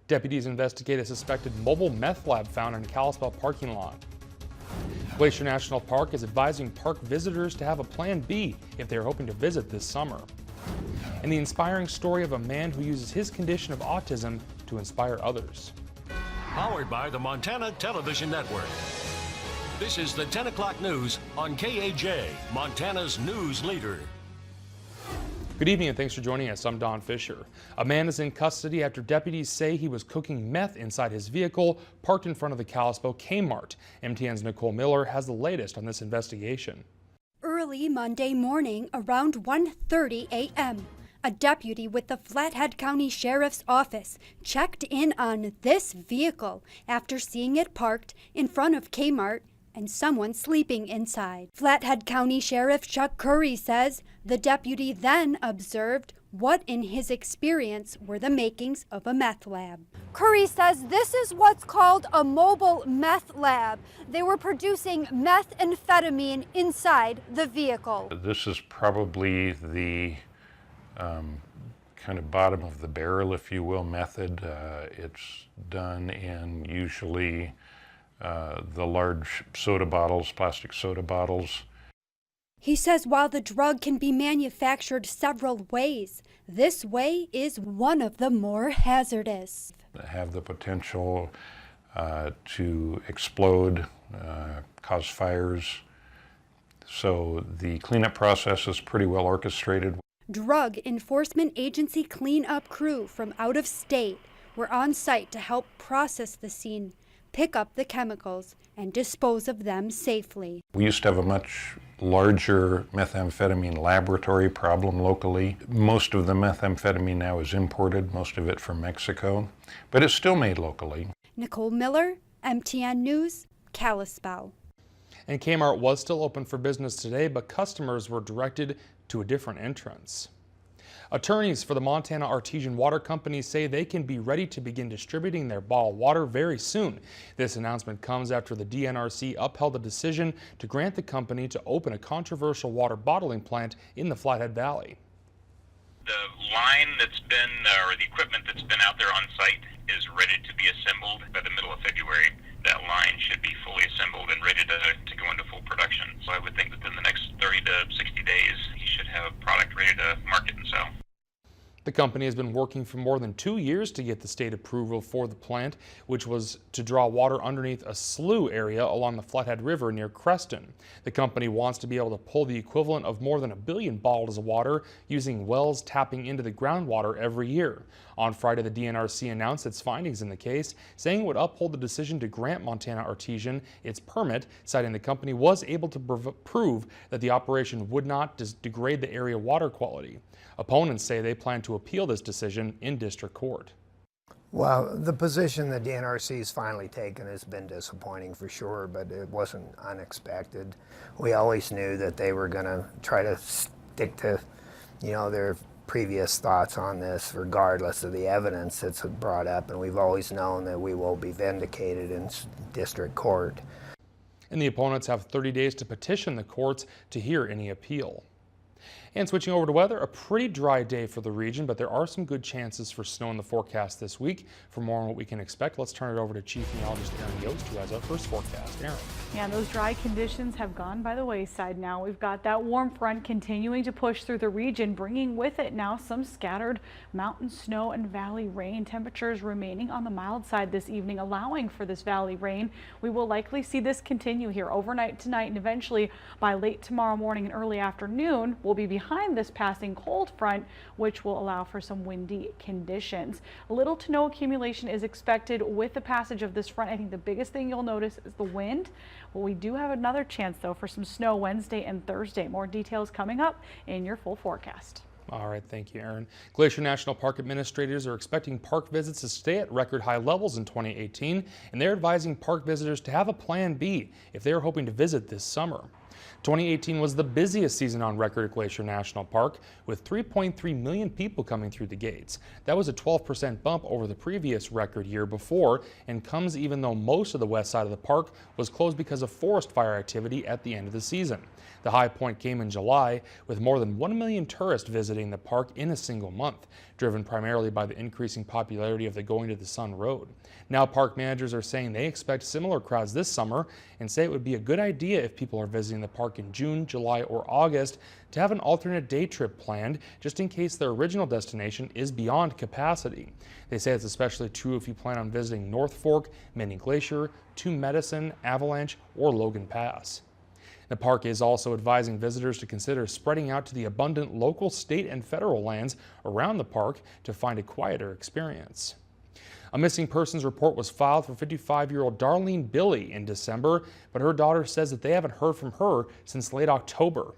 Deputies investigate a suspected mobile meth lab found in a Kalispell parking lot. Glacier National Park is advising park visitors to have a plan B if they are hoping to visit this summer. And the inspiring story of a man who uses his condition of autism to inspire others. Powered by the Montana Television Network. This is the 10 o'clock news on KAJ, Montana's news leader. Good evening and thanks for joining us. I'm Don Fisher. A man is in custody after deputies say he was cooking meth inside his vehicle parked in front of the Kalispell Kmart. MTN's Nicole Miller has the latest on this investigation. Early Monday morning around 1:30 a.m., a deputy with the Flathead County Sheriff's Office checked in on this vehicle after seeing it parked in front of Kmart and someone sleeping inside. Flathead County Sheriff Chuck Curry says the deputy then observed what in his experience were the makings of a meth lab. Curry says this is what's called a mobile meth lab. They were producing methamphetamine inside the vehicle. This is probably the kind of bottom of the barrel, if you will, method. It's done in usually the large soda bottles, plastic soda bottles. He says while the drug can be manufactured several ways, this way is one of the more hazardous. Have the potential to explode, cause fires. So the cleanup process is pretty well orchestrated. Drug Enforcement Agency cleanup crew from out of state were on site to help process the scene, pick up the chemicals, and dispose of them safely. We used to have a much larger methamphetamine laboratory problem locally. Most of the methamphetamine now is imported, most of it from Mexico, but it's still made locally. Nicole Miller, MTN News, Kalispell. And Kmart was still open for business today, but customers were directed to a different entrance. Attorneys for the Montana Artesian Water Company say they can be ready to begin distributing their bottled water very soon. This announcement comes after the DNRC upheld the decision to grant the company to open a controversial water bottling plant in the Flathead Valley. The line that's been, or the equipment that's been out there on site is ready to be assembled by the middle of February. That line should be fully assembled and ready to go into full production. So I would think within the next 30 to 60 days, you should have product ready to market and sell. The company has been working for more than 2 years to get the state approval for the plant, which was to draw water underneath a slough area along the Flathead River near Creston. The company wants to be able to pull the equivalent of more than 1 billion bottles of water using wells tapping into the groundwater every year. On Friday, the DNRC announced its findings in the case, saying it would uphold the decision to grant Montana Artesian its permit, citing the company was able to prove that the operation would not degrade the area water quality. Opponents say they plan to appeal this decision in district court. Well, the position the DNRC has finally taken has been disappointing for sure, but it wasn't unexpected. We always knew that they were going to try to stick to, their previous thoughts on this regardless of the evidence that's brought up, and we've always known that we will be vindicated in district court. And the opponents have 30 days to petition the courts to hear any appeal. And switching over to weather, a pretty dry day for the region, but there are some good chances for snow in the forecast this week. For more on what we can expect, let's turn it over to Chief Meteorologist Aaron Yost, who has our first forecast. Aaron. Yeah, those dry conditions have gone by the wayside now. We've got that warm front continuing to push through the region, bringing with it now some scattered mountain snow and valley rain. Temperatures remaining on the mild side this evening, allowing for this valley rain. We will likely see this continue here overnight tonight, and eventually by late tomorrow morning and early afternoon, we'll be behind this passing cold front, which will allow for some windy conditions. Little to no accumulation is expected with the passage of this front. I think the biggest thing you'll notice is the wind. Well, we do have another chance though for some snow Wednesday and Thursday. More details coming up in your full forecast. All right, thank you, Aaron. Glacier National Park administrators are expecting park visits to stay at record high levels in 2018, and they're advising park visitors to have a plan B if they are hoping to visit this summer. 2018 was the busiest season on record at Glacier National Park, with 3.3 million people coming through the gates. That was a 12% bump over the previous record year before, and comes even though most of the west side of the park was closed because of forest fire activity at the end of the season. The high point came in July, with more than 1 million tourists visiting the park in a single month, driven primarily by the increasing popularity of the Going to the Sun Road. Now park managers are saying they expect similar crowds this summer and say it would be a good idea if people are visiting the park in June, July, or August to have an alternate day trip planned just in case their original destination is beyond capacity. They say it's especially true if you plan on visiting North Fork, Mini Glacier, Two Medicine, Avalanche, or Logan Pass. The park is also advising visitors to consider spreading out to the abundant local, state, and federal lands around the park to find a quieter experience. A missing persons report was filed for 55-year-old Darlene Billy in December, but her daughter says that they haven't heard from her since late October.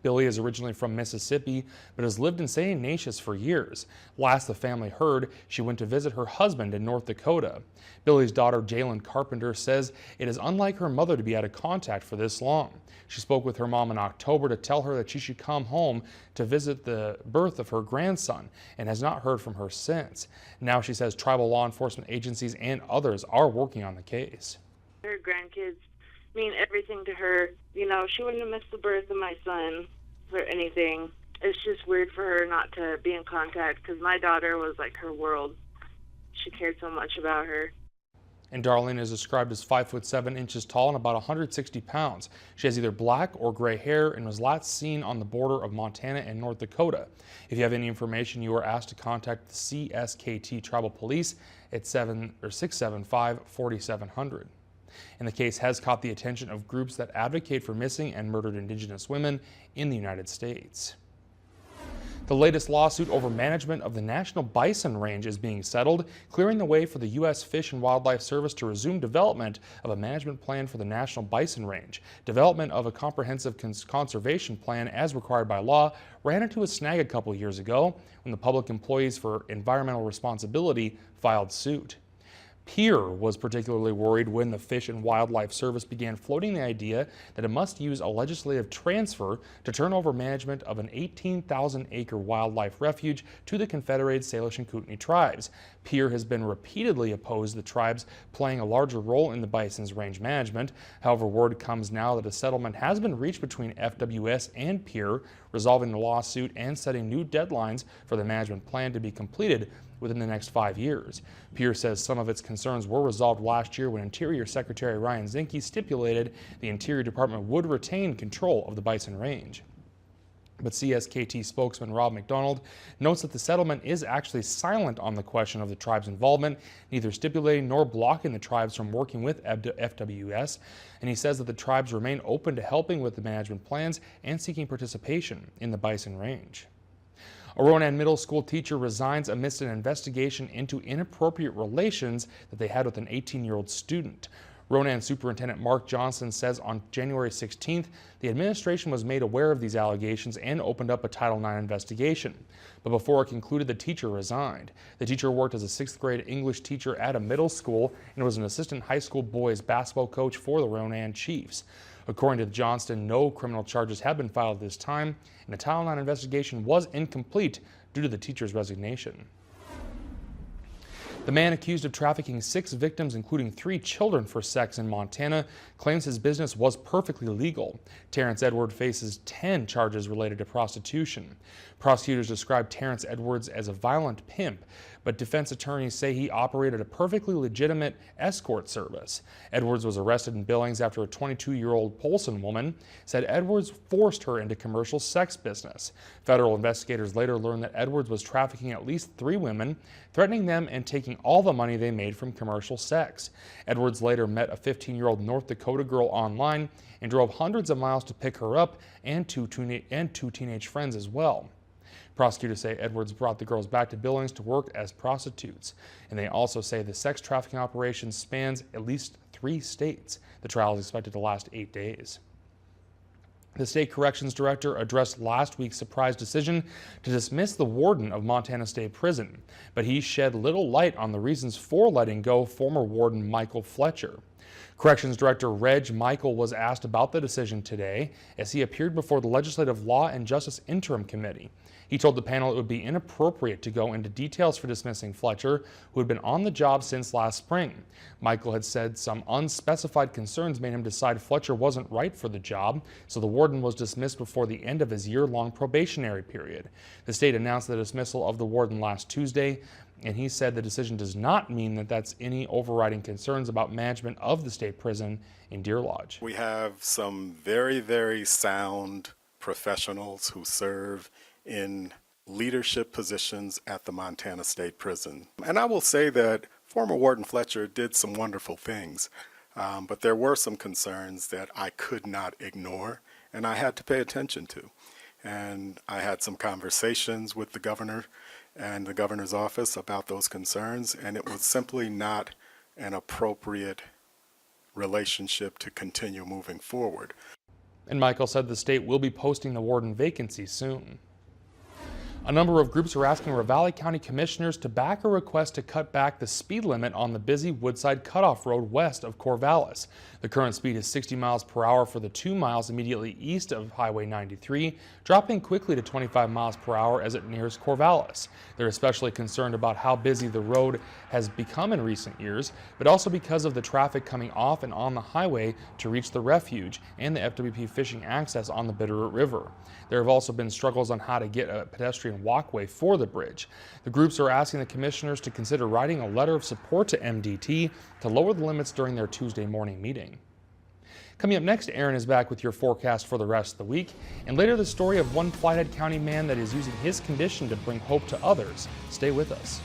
Billy is originally from Mississippi, but has lived in St. Ignatius for years. Last the family heard, she went to visit her husband in North Dakota. Billy's daughter, Jalen Carpenter, says it is unlike her mother to be out of contact for this long. She spoke with her mom in October to tell her that she should come home to visit the birth of her grandson, and has not heard from her since. Now she says tribal law enforcement agencies and others are working on the case. Her grandkids mean everything to her. You know, she wouldn't have missed the birth of my son for anything. It's just weird for her not to be in contact, because my daughter was like her world. She cared so much about her. And Darlene is described as 5'7" tall and about 160 pounds. She has either black or gray hair and was last seen on the border of Montana and North Dakota. If you have any information, you are asked to contact the CSKT Tribal Police at 675-4700. And the case has caught the attention of groups that advocate for missing and murdered Indigenous women in the United States. The latest lawsuit over management of the National Bison Range is being settled, clearing the way for the U.S. Fish and Wildlife Service to resume development of a management plan for the National Bison Range. Development of a comprehensive conservation plan, as required by law, ran into a snag a couple years ago when the Public Employees for Environmental Responsibility filed suit. Pierre was particularly worried when the Fish and Wildlife Service began floating the idea that it must use a legislative transfer to turn over management of an 18,000-acre wildlife refuge to the Confederated Salish and Kootenai tribes. Pierre has been repeatedly opposed to the tribes playing a larger role in the bison's range management. However, word comes now that a settlement has been reached between FWS and Pierre, resolving the lawsuit and setting new deadlines for the management plan to be completed within the next 5 years. Pierre says some of its concerns were resolved last year when Interior Secretary Ryan Zinke stipulated the Interior Department would retain control of the bison range. But CSKT spokesman Rob McDonald notes that the settlement is actually silent on the question of the tribe's involvement, neither stipulating nor blocking the tribes from working with FWS, and he says that the tribes remain open to helping with the management plans and seeking participation in the bison range. A Ronan Middle School teacher resigns amidst an investigation into inappropriate relations that they had with an 18-year-old student. Ronan Superintendent Mark Johnson says on January 16th, the administration was made aware of these allegations and opened up a Title IX investigation. But before it concluded, the teacher resigned. The teacher worked as a 6th grade English teacher at a middle school and was an assistant high school boys basketball coach for the Ronan Chiefs. According to Johnston, no criminal charges have been filed at this time, and the Title IX investigation was incomplete due to the teacher's resignation. The man accused of trafficking 6 victims, including 3 children, for sex in Montana, claims his business was perfectly legal. Terrence Edward faces 10 charges related to prostitution. Prosecutors described Terrence Edwards as a violent pimp, but defense attorneys say he operated a perfectly legitimate escort service. Edwards was arrested in Billings after a 22-year-old Polson woman said Edwards forced her into commercial sex business. Federal investigators later learned that Edwards was trafficking at least 3 women, threatening them and taking all the money they made from commercial sex. Edwards later met a 15-year-old North Dakota girl online and drove hundreds of miles to pick her up and two teenage friends as well. Prosecutors say Edwards brought the girls back to Billings to work as prostitutes, and they also say the sex trafficking operation spans at least 3 states. The trial is expected to last 8 days. The state corrections director addressed last week's surprise decision to dismiss the warden of Montana State Prison, but he shed little light on the reasons for letting go former warden Michael Fletcher. Corrections Director Reg Michael was asked about the decision today as he appeared before the Legislative Law and Justice Interim Committee. He told the panel it would be inappropriate to go into details for dismissing Fletcher, who had been on the job since last spring. Michael had said some unspecified concerns made him decide Fletcher wasn't right for the job, so the warden was dismissed before the end of his year-long probationary period. The state announced the dismissal of the warden last Tuesday, and he said the decision does not mean that that's any overriding concerns about management of the state prison in Deer Lodge. We have some very, very sound professionals who serve in leadership positions at the Montana State Prison. And I will say that former Warden Fletcher did some wonderful things, but there were some concerns that I could not ignore and I had to pay attention to. And I had some conversations with the governor and the governor's office about those concerns, and it was simply not an appropriate relationship to continue moving forward. And Michael said the state will be posting the warden vacancy soon. A number of groups are asking Ravalli County commissioners to back a request to cut back the speed limit on the busy Woodside Cutoff Road west of Corvallis. The current speed is 60 miles per hour for the 2 miles immediately east of Highway 93, dropping quickly to 25 miles per hour as it nears Corvallis. They're especially concerned about how busy the road has become in recent years, but also because of the traffic coming off and on the highway to reach the refuge and the FWP fishing access on the Bitterroot River. There have also been struggles on how to get a pedestrian walkway for the bridge. The groups are asking the commissioners to consider writing a letter of support to MDT to lower the limits during their Tuesday morning meeting. Coming up next, Aaron is back with your forecast for the rest of the week, and later the story of one Flathead County man that is using his condition to bring hope to others. Stay with us.